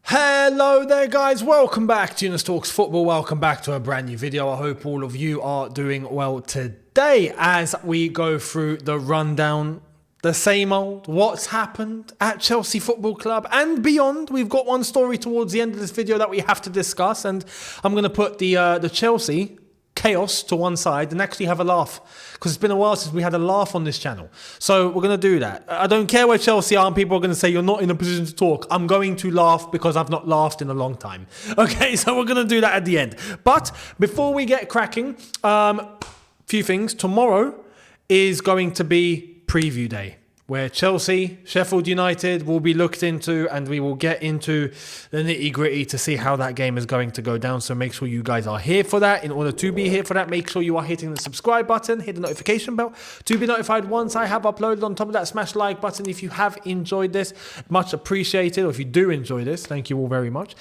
Hello there guys, welcome back to Younes Talks Football, welcome back to a brand new video. I hope all of you are doing well today as we go through the rundown, the same old, what's happened at Chelsea Football Club and beyond. We've got one story towards the end of this video that we have to discuss, and I'm going to put the Chelsea chaos to one side and actually have a laugh, because it's been a while since we had a laugh on this channel. So we're going to do that. I don't care where Chelsea are and people are going to say you're not in a position to talk. I'm going to laugh because I've not laughed in a long time. Okay, so we're going to do that at the end. But before we get cracking, few things. Tomorrow is going to be preview day, where Chelsea, Sheffield United will be looked into, and we will get into the nitty-gritty to see how that game is going to go down. So make sure you guys are here for that. In order to be here for that, make sure you are hitting the subscribe button, hit the notification bell to be notified once I have uploaded. On top of that, smash like button if you have enjoyed this. Much appreciated. Or if you do enjoy this, thank you all very much.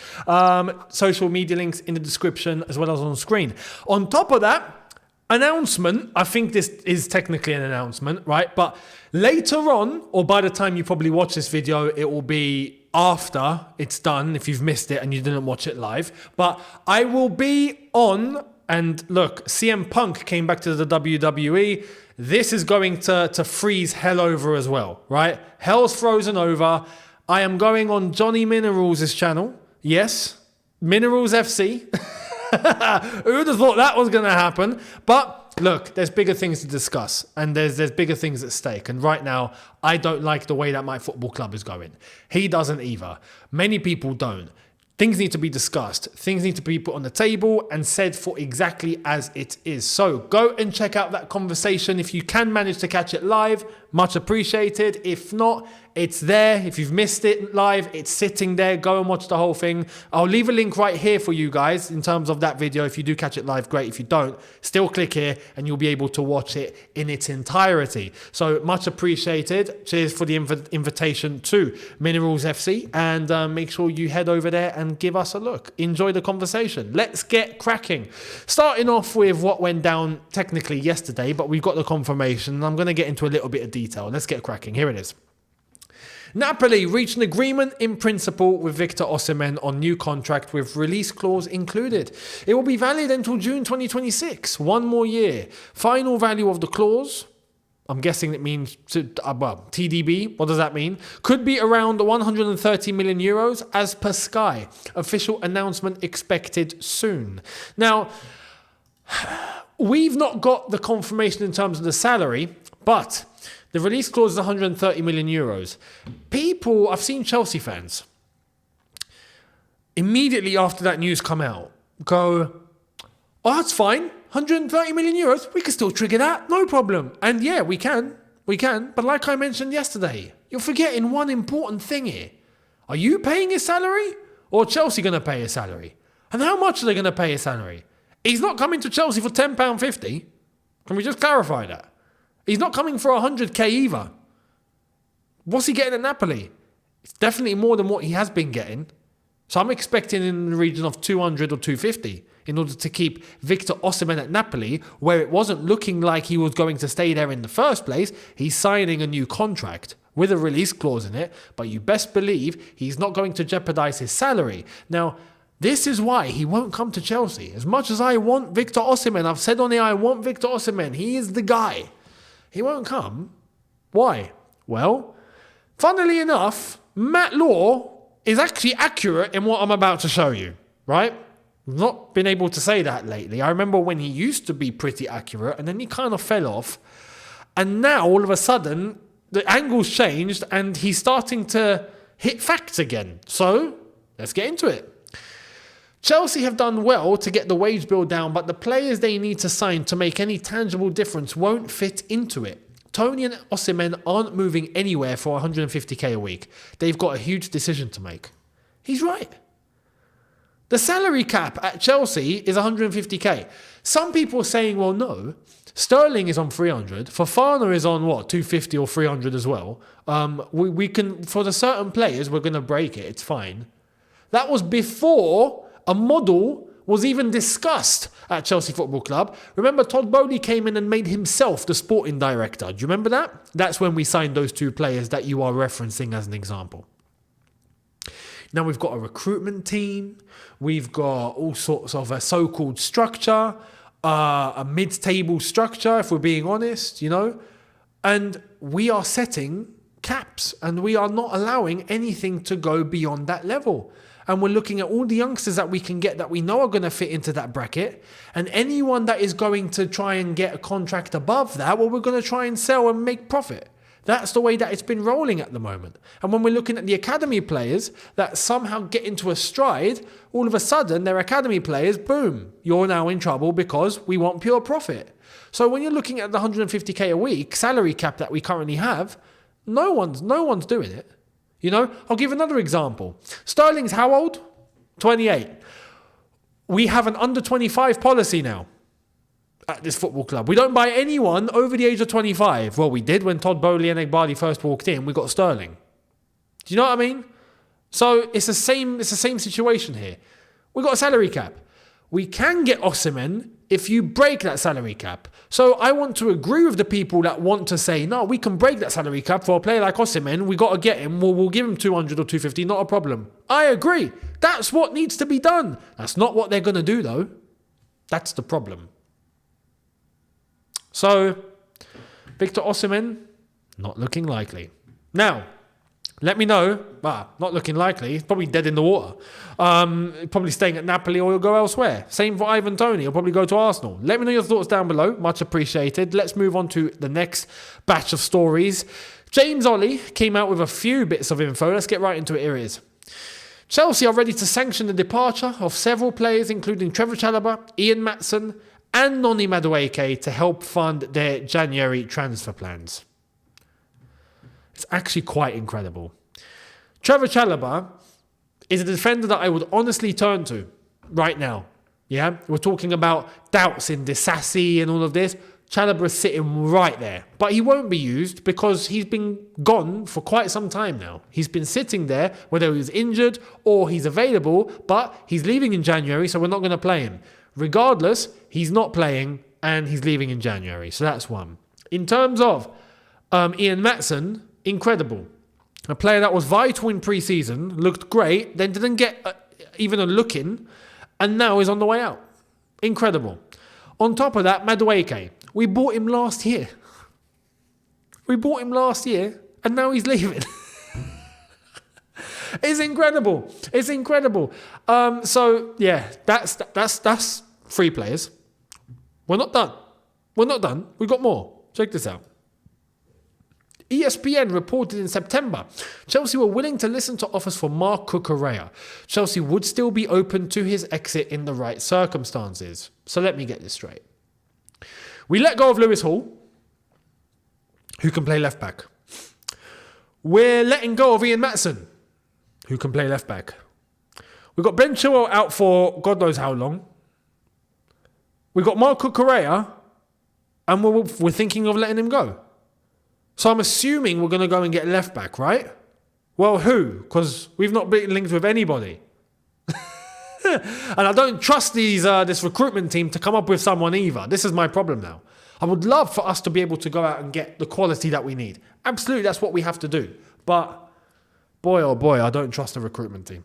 Social media links in the description as well as on screen. On top of that, announcement, I think this is technically an announcement, right? But later on, or by the time you probably watch this video, it will be after it's done if you've missed it and you didn't watch it live. But I will be on, and look, CM Punk came back to the WWE. This is going to freeze hell over as well, right? Hell's frozen over. I am going on Johnny Minerals' channel. Yes, Minerals FC. Who would have thought that was going to happen? But look, there's bigger things to discuss, and there's bigger things at stake. And right now, I don't like the way that my football club is going. He doesn't either. Many people don't. Things need to be discussed. Things need to be put on the table and said for exactly as it is. So go and check out that conversation. If you can manage to catch it live, much appreciated. If not, it's there. If you've missed it live, it's sitting there. Go and watch the whole thing. I'll leave a link right here for you guys in terms of that video. If you do catch it live, great. If you don't, still click here and you'll be able to watch it in its entirety. So much appreciated. Cheers for the invitation to Minerals FC, and make sure you head over there and give us a look. Enjoy the conversation. Let's get cracking. Starting off with what went down technically yesterday, but we've got the confirmation. I'm going to get into a little bit of detail. Let's get cracking. Here it is. Napoli reached an agreement in principle with Victor Osimhen on new contract with release clause included. It will be valid until June 2026, one more year. Final value of the clause, I'm guessing it means TDB. What does that mean? Could be around 130 million euros as per Sky. Official announcement expected soon. Now, we've not got the confirmation in terms of the salary, but the release clause is 130 million euros. People, I've seen Chelsea fans, immediately after that news come out, go, oh, that's fine. 130 million euros, we can still trigger that, no problem. And yeah, we can. But like I mentioned yesterday, you're forgetting one important thing here. Are you paying his salary, or Chelsea going to pay his salary? And how much are they going to pay his salary? He's not coming to Chelsea for £10.50. Can we just clarify that? He's not coming for 100k either. What's he getting at Napoli? It's definitely more than what he has been getting. So I'm expecting in the region of 200 or 250 in order to keep Victor Osimhen at Napoli, where it wasn't looking like he was going to stay there in the first place. He's signing a new contract with a release clause in it, but you best believe he's not going to jeopardize his salary. Now, this is why he won't come to Chelsea. As much as I want Victor Osimhen, I've said on here, I want Victor Osimhen. He is the guy. He won't come. Why? Well, funnily enough, Matt Law is actually accurate in what I'm about to show you, right? I've not been able to say that lately. I remember when he used to be pretty accurate and then he kind of fell off. And now, all of a sudden, the angle's changed and he's starting to hit facts again. So, let's get into it. Chelsea have done well to get the wage bill down, but the players they need to sign to make any tangible difference won't fit into it. Tony and Osimhen aren't moving anywhere for 150k a week. They've got a huge decision to make. He's right. The salary cap at Chelsea is 150k. Some people are saying, well, no. Sterling is on 300. Fofana is on, 250 or 300 as well. We can, for the certain players, we're going to break it. It's fine. That was before a model was even discussed at Chelsea Football Club. Remember, Todd Bowley came in and made himself the sporting director. Do you remember that? That's when we signed those two players that you are referencing as an example. Now we've got a recruitment team. We've got all sorts of a so-called structure, a mid-table structure, if we're being honest, and we are setting caps and we are not allowing anything to go beyond that level. And we're looking at all the youngsters that we can get that we know are going to fit into that bracket. And anyone that is going to try and get a contract above that, well, we're going to try and sell and make profit. That's the way that it's been rolling at the moment. And when we're looking at the academy players that somehow get into a stride, all of a sudden they're academy players, boom, you're now in trouble because we want pure profit. So when you're looking at the 150k a week salary cap that we currently have, no one's doing it. I'll give another example. Sterling's how old? 28. We have an under 25 policy now at this football club. We don't buy anyone over the age of 25. Well, we did when Todd Bowley and Egbali first walked in. We got Sterling. Do you know what I mean? So it's the same situation here. We got a salary cap. We can get Osimhen if you break that salary cap. So I want to agree with the people that want to say, no, we can break that salary cap for a player like Osimhen. We got to get him. We'll give him 200 or 250, not a problem. I agree. That's what needs to be done. That's not what they're going to do, though. That's the problem. So, Victor Osimhen, not looking likely. Now, let me know. Not looking likely. He's probably dead in the water. Probably staying at Napoli or he'll go elsewhere. Same for Ivan Toney. He'll probably go to Arsenal. Let me know your thoughts down below. Much appreciated. Let's move on to the next batch of stories. James Ollie came out with a few bits of info. Let's get right into it. Here it is. Chelsea are ready to sanction the departure of several players, including Trevor Chalobah, Ian Maatsen, and Noni Madueke to help fund their January transfer plans. It's actually quite incredible. Trevor Chalobah is a defender that I would honestly turn to right now. Yeah, we're talking about doubts in Disasi and all of this. Chalobah is sitting right there. But he won't be used because he's been gone for quite some time now. He's been sitting there, whether he's injured or he's available, but he's leaving in January, so we're not going to play him. Regardless, he's not playing and he's leaving in January. So that's one. In terms of Ian Maatsen, incredible. A player that was vital in pre-season, looked great, then didn't get even a look in, and now is on the way out. Incredible. On top of that, Madueke. We bought him last year. And now he's leaving. It's incredible. So, yeah, that's 3 players. We're not done. We've got more. Check this out. ESPN reported in September, Chelsea were willing to listen to offers for Marc Cucurella. Chelsea would still be open to his exit in the right circumstances. So let me get this straight. We let go of Lewis Hall, who can play left back. We're letting go of Ian Maatsen, who can play left back. We've got Ben Chilwell out for God knows how long. We've got Marc Cucurella, and we're thinking of letting him go. So I'm assuming we're going to go and get left back, right? Well, who? Because we've not been linked with anybody. And I don't trust this recruitment team to come up with someone either. This is my problem now. I would love for us to be able to go out and get the quality that we need. Absolutely, that's what we have to do. But boy, oh boy, I don't trust the recruitment team.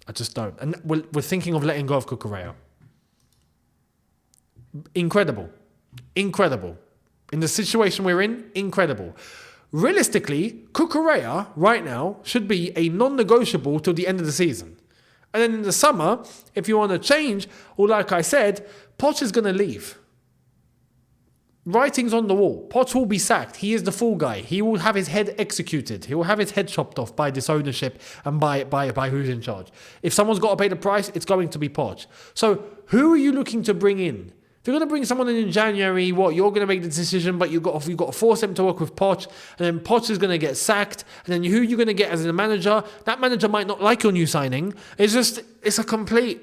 I just don't. And we're thinking of letting go of Cucurella. Incredible. In the situation we're in, incredible. Realistically, Cucurella right now should be a non-negotiable till the end of the season. And then in the summer, if you want to change, or like I said, Poch is going to leave. Writing's on the wall. Poch will be sacked. He is the fall guy. He will have his head executed. He will have his head chopped off by this ownership and by who's in charge. If someone's got to pay the price, it's going to be Poch. So who are you looking to bring in? If you're going to bring someone in January, you're going to make the decision, but you've got to force them to work with Poch, and then Poch is going to get sacked, and then who you're going to get as a manager, that manager might not like your new signing. It's a complete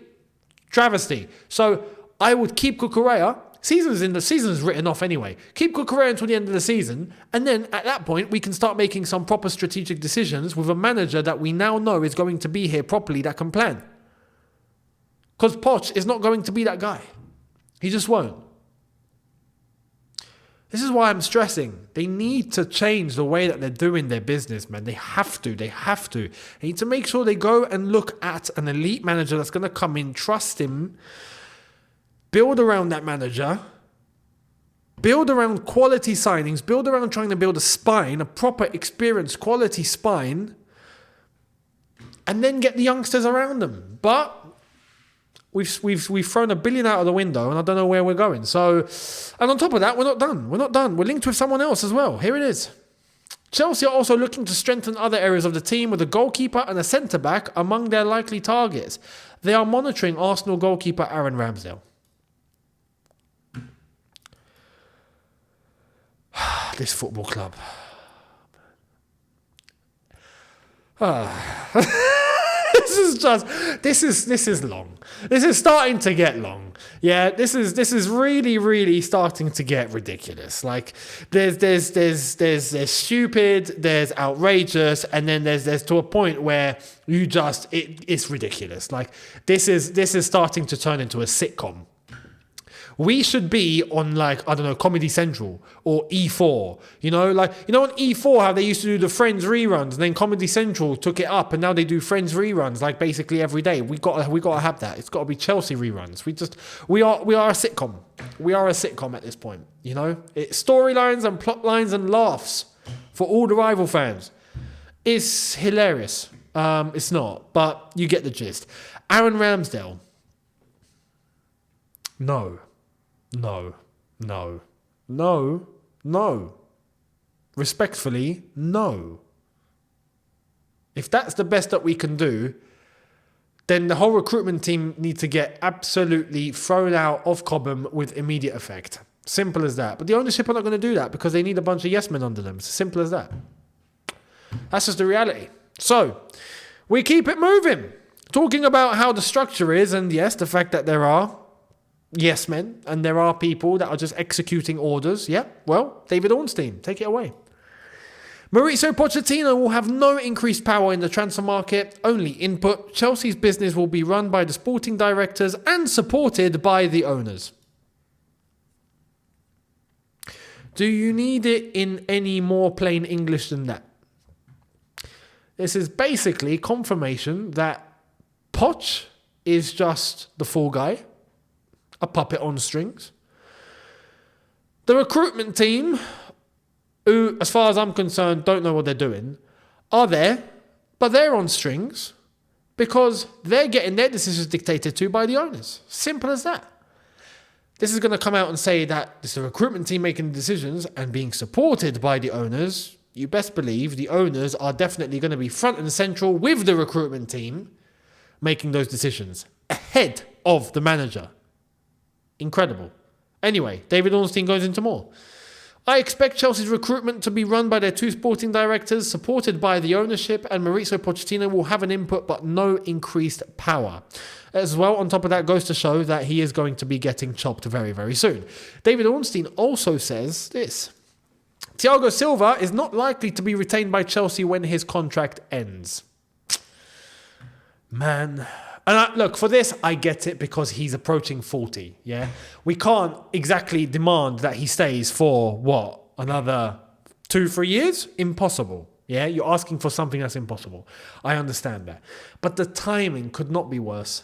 travesty. So I would keep Cucurella. Season's written off anyway. Keep Cucurella until the end of the season, and then at that point, we can start making some proper strategic decisions with a manager that we now know is going to be here properly that can plan. Because Poch is not going to be that guy. He just won't. This is why I'm stressing. They need to change the way that they're doing their business, man. They have to. They need to make sure they go and look at an elite manager that's going to come in, trust him, build around that manager, build around quality signings, build around trying to build a spine, a proper experienced quality spine, and then get the youngsters around them. But we've thrown $1 billion out of the window, and I don't know where we're going. So, and on top of that, we're not done. We're linked with someone else as well. Here it is. Chelsea are also looking to strengthen other areas of the team with a goalkeeper and a centre-back among their likely targets. They are monitoring Arsenal goalkeeper Aaron Ramsdale. This football club. This is long. This is starting to get long. Yeah, this is really, really starting to get ridiculous. Like there's stupid, there's outrageous, and then there's to a point where it's ridiculous. Like this is starting to turn into a sitcom. We should be on Comedy Central or E4. On E4 how they used to do the Friends reruns, and then Comedy Central took it up, and now they do Friends reruns like basically every day. We got to have that. It's got to be Chelsea reruns. We are a sitcom. We are a sitcom at this point. It's storylines and plot lines and laughs for all the rival fans. It's hilarious. It's not, but you get the gist. Aaron Ramsdale. No. Respectfully, no. If that's the best that we can do, then the whole recruitment team needs to get absolutely thrown out of Cobham with immediate effect. Simple as that. But the ownership are not going to do that because they need a bunch of yes men under them. It's as simple as that. That's just the reality. So, we keep it moving. Talking about how the structure is, and yes, the fact that there are yes men, and there are people that are just executing orders. Yeah, well, David Ornstein, take it away. Mauricio Pochettino will have no increased power in the transfer market, only input. Chelsea's business will be run by the sporting directors and supported by the owners. Do you need it in any more plain English than that? This is basically confirmation that Poch is just the fall guy, a puppet on strings. The recruitment team, who, as far as I'm concerned, don't know what they're doing, are there, but they're on strings because they're getting their decisions dictated to by the owners. Simple as that. This is going to come out and say that it's the recruitment team making the decisions and being supported by the owners. You best believe the owners are definitely going to be front and central with the recruitment team making those decisions ahead of the manager. Incredible. Anyway, David Ornstein goes into more. I expect Chelsea's recruitment to be run by their two sporting directors, supported by the ownership, and Mauricio Pochettino will have an input but no increased power. As well, on top of that, goes to show that he is going to be getting chopped very, very soon. David Ornstein also says this. Thiago Silva is not likely to be retained by Chelsea when his contract ends. Man. And look, for this, I get it because he's approaching 40, yeah? We can't exactly demand that he stays for, another 2-3 years? Impossible, yeah? You're asking for something that's impossible. I understand that. But the timing could not be worse.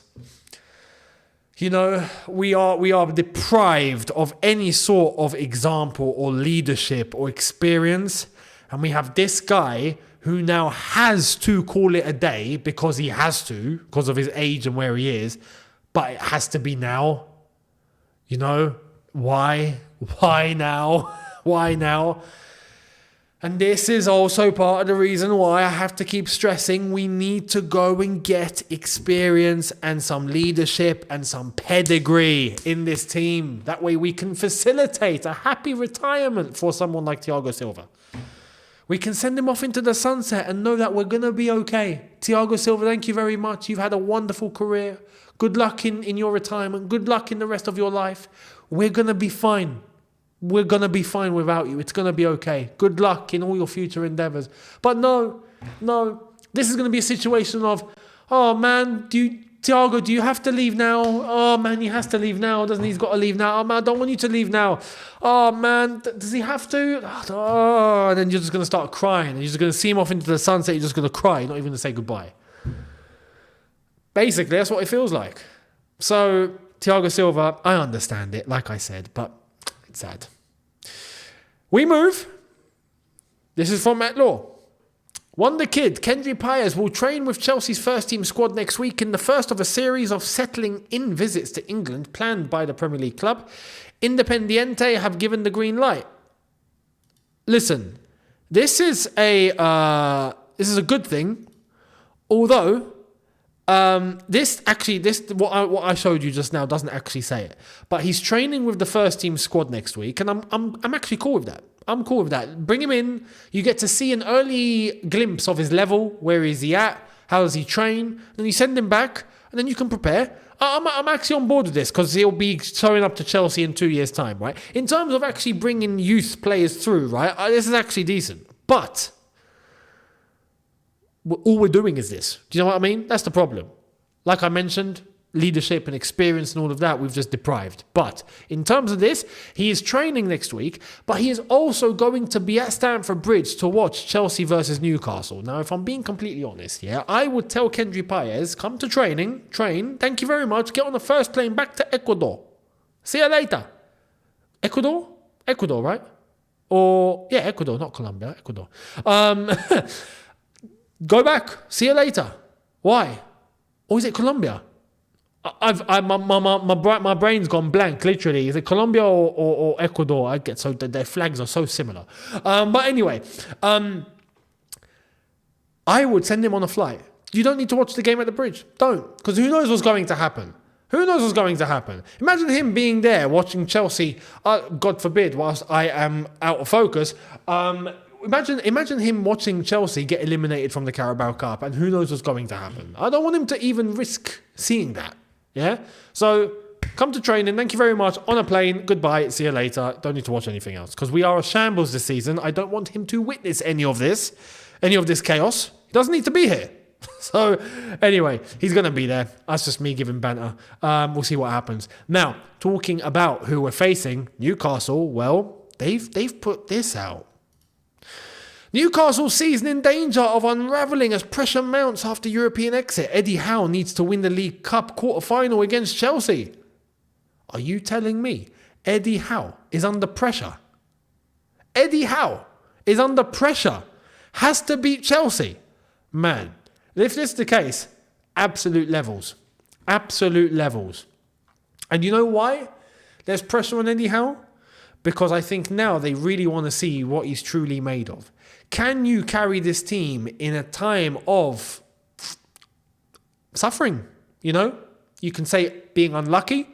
We are deprived of any sort of example or leadership or experience, and we have this guy who now has to call it a day because he has to, because of his age and where he is, but it has to be now. Why? Why now? Why now? And this is also part of the reason why I have to keep stressing we need to go and get experience and some leadership and some pedigree in this team. That way we can facilitate a happy retirement for someone like Thiago Silva. We can send him off into the sunset and know that we're going to be okay. Thiago Silva, thank you very much. You've had a wonderful career. Good luck in your retirement. Good luck in the rest of your life. We're going to be fine. We're going to be fine without you. It's going to be okay. Good luck in all your future endeavours. But no. This is going to be a situation of, oh man, Thiago, do you have to leave now? Oh, man, he has to leave now. Doesn't he? He's got to leave now. Oh, man, I don't want you to leave now. Oh, man, does he have to? Oh, and then you're just going to start crying. And you're just going to see him off into the sunset. You're just going to cry. You're not even going to say goodbye. Basically, that's what it feels like. So, Thiago Silva, I understand it, like I said, but it's sad. We move. This is from Matt Law. Wonder Kid, Kendry Páez will train with Chelsea's first-team squad next week in the first of a series of settling-in visits to England planned by the Premier League club. Independiente have given the green light. Listen, this is a good thing, although what I showed you just now doesn't actually say it. But he's training with the first-team squad next week, and I'm actually cool with that. I'm cool with that. Bring him in. You get to see an early glimpse of his level. Where is he at? How does he train? Then you send him back, and then you can prepare. I'm actually on board with this because he'll be showing up to Chelsea in 2 years' time, right? In terms of actually bringing youth players through, right? This is actually decent. But all we're doing is this. Do you know what I mean? That's the problem. Like I mentioned, leadership and experience and all of that, we've just deprived. But in terms of this, he is training next week, but he is also going to be at Stamford Bridge to watch Chelsea versus Newcastle. Now, if I'm being completely honest, I would tell Kendry Páez, come to train, thank you very much, get on the first plane back to Ecuador. See you later. Ecuador, right? Or, Ecuador, not Colombia, Ecuador. Go back, see you later. Why? Or is it Colombia? My brain's gone blank, literally. Is it Colombia or Ecuador? I get so their flags are so similar. But anyway, I would send him on a flight. You don't need to watch the game at the bridge. Don't, because who knows what's going to happen. Imagine him being there watching Chelsea, God forbid, whilst I am out of focus. Imagine him watching Chelsea get eliminated from the Carabao Cup, and who knows what's going to happen. I don't want him to even risk seeing that. Yeah? So, come to training. Thank you very much. On a plane. Goodbye. See you later. Don't need to watch anything else. Because we are a shambles this season. I don't want him to witness any of this chaos. He doesn't need to be here. So, anyway, he's going to be there. That's just me giving banter. We'll see what happens. Now, talking about who we're facing, Newcastle, well, they've put this out. Newcastle season in danger of unravelling as pressure mounts after European exit. Eddie Howe needs to win the League Cup quarter-final against Chelsea. Are you telling me Eddie Howe is under pressure? Eddie Howe is under pressure. Has to beat Chelsea. Man, if this is the case, absolute levels. Absolute levels. And you know why there's pressure on Eddie Howe? Because I think now they really want to see what he's truly made of. Can you carry this team in a time of suffering? You know, you can say being unlucky.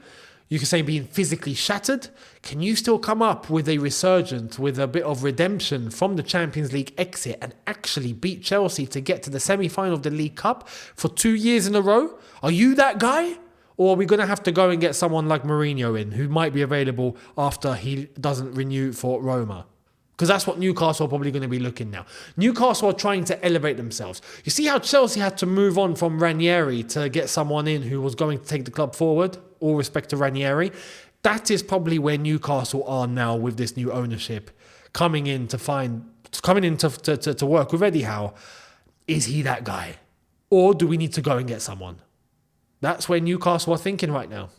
You can say being physically shattered. Can you still come up with a resurgence, with a bit of redemption from the Champions League exit and actually beat Chelsea to get to the semi-final of the League Cup for 2 years in a row? Are you that guy? Or are we going to have to go and get someone like Mourinho in, who might be available after he doesn't renew for Roma? Because that's what Newcastle are probably going to be looking now. Newcastle are trying to elevate themselves. You see how Chelsea had to move on from Ranieri to get someone in who was going to take the club forward? All respect to Ranieri. That is probably where Newcastle are now with this new ownership. Coming in to work with Eddie Howe. Is he that guy? Or do we need to go and get someone? That's where Newcastle are thinking right now.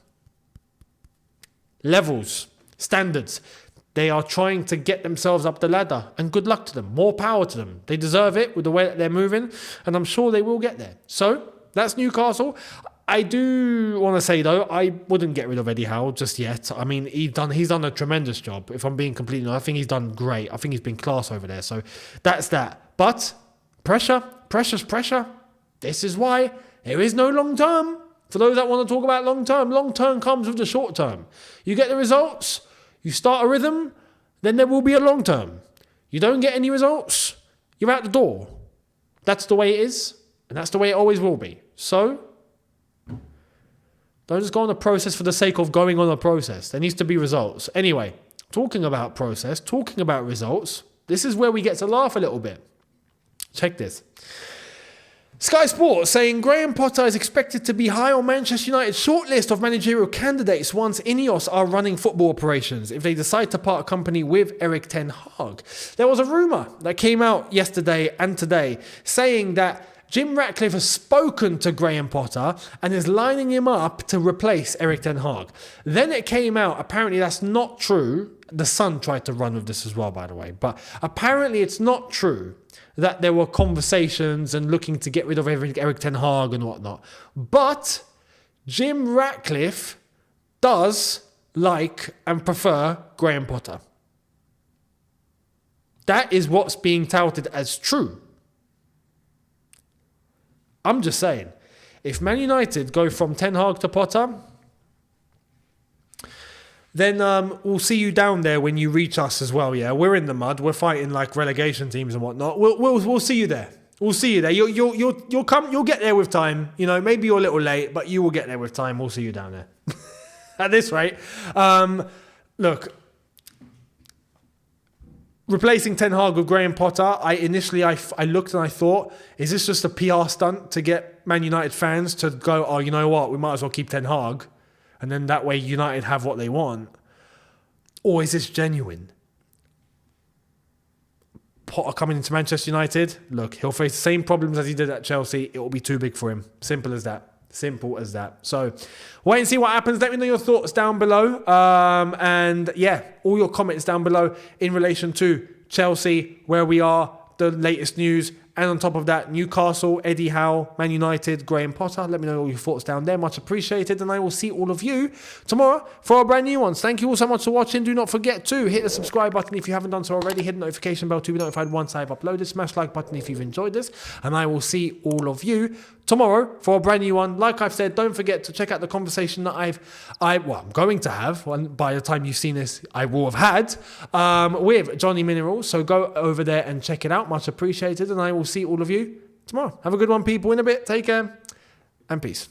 Levels, standards. They are trying to get themselves up the ladder, and good luck to them. More power to them. They deserve it with the way that they're moving, and I'm sure they will get there. So, that's Newcastle. I do want to say, though, I wouldn't get rid of Eddie Howe just yet. I mean, he's done a tremendous job. If I'm being completely honest, I think he's done great. I think he's been class over there. So, that's that. But, pressure. This is why there is no long term. For those that want to talk about long term comes with the short term. You get the results. You start a rhythm, then there will be a long term. You don't get any results, you're out the door. That's the way it is, and that's the way it always will be. So, don't just go on a process for the sake of going on a process. There needs to be results. Anyway, talking about process, talking about results, this is where we get to laugh a little bit. Check this. Sky Sports saying Graham Potter is expected to be high on Manchester United's shortlist of managerial candidates once Ineos are running football operations if they decide to part company with Erik ten Hag. There was a rumour that came out yesterday and today saying that Jim Ratcliffe has spoken to Graham Potter and is lining him up to replace Erik ten Hag. Then it came out, apparently that's not true. The Sun tried to run with this as well, by the way. But apparently it's not true that there were conversations and looking to get rid of Erik ten Hag and whatnot. But Jim Ratcliffe does like and prefer Graham Potter. That is what's being touted as true. I'm just saying, if Man United go from Ten Hag to Potter, then we'll see you down there when you reach us as well. Yeah, we're in the mud. We're fighting like relegation teams and whatnot. We'll see you there. We'll see you there. You'll come. You'll get there with time. You know, maybe you're a little late, but you will get there with time. We'll see you down there. At this rate, look. Replacing Ten Hag with Graham Potter, I looked and I thought, is this just a PR stunt to get Man United fans to go, oh, you know what, we might as well keep Ten Hag, and then that way United have what they want? Or is this genuine? Potter coming into Manchester United, look, he'll face the same problems as he did at Chelsea. It will be too big for him. Simple as that. Simple as that. So wait and see what happens. Let me know your thoughts down below. And yeah, all your comments down below in relation to Chelsea, where we are, the latest news. And on top of that, Newcastle, Eddie Howe, Man United, Graham Potter. Let me know all your thoughts down there. Much appreciated. And I will see all of you tomorrow for our brand new ones. Thank you all so much for watching. Do not forget to hit the subscribe button if you haven't done so already. Hit the notification bell to be notified once I've uploaded. Smash like button if you've enjoyed this. And I will see all of you tomorrow for a brand new one. Like I've said, don't forget to check out the conversation that I'm going to have. By the time you've seen this, I will have had with Johnny Minerals. So go over there and check it out. Much appreciated. And I will see all of you tomorrow. Have a good one, people. In a bit. Take care and peace.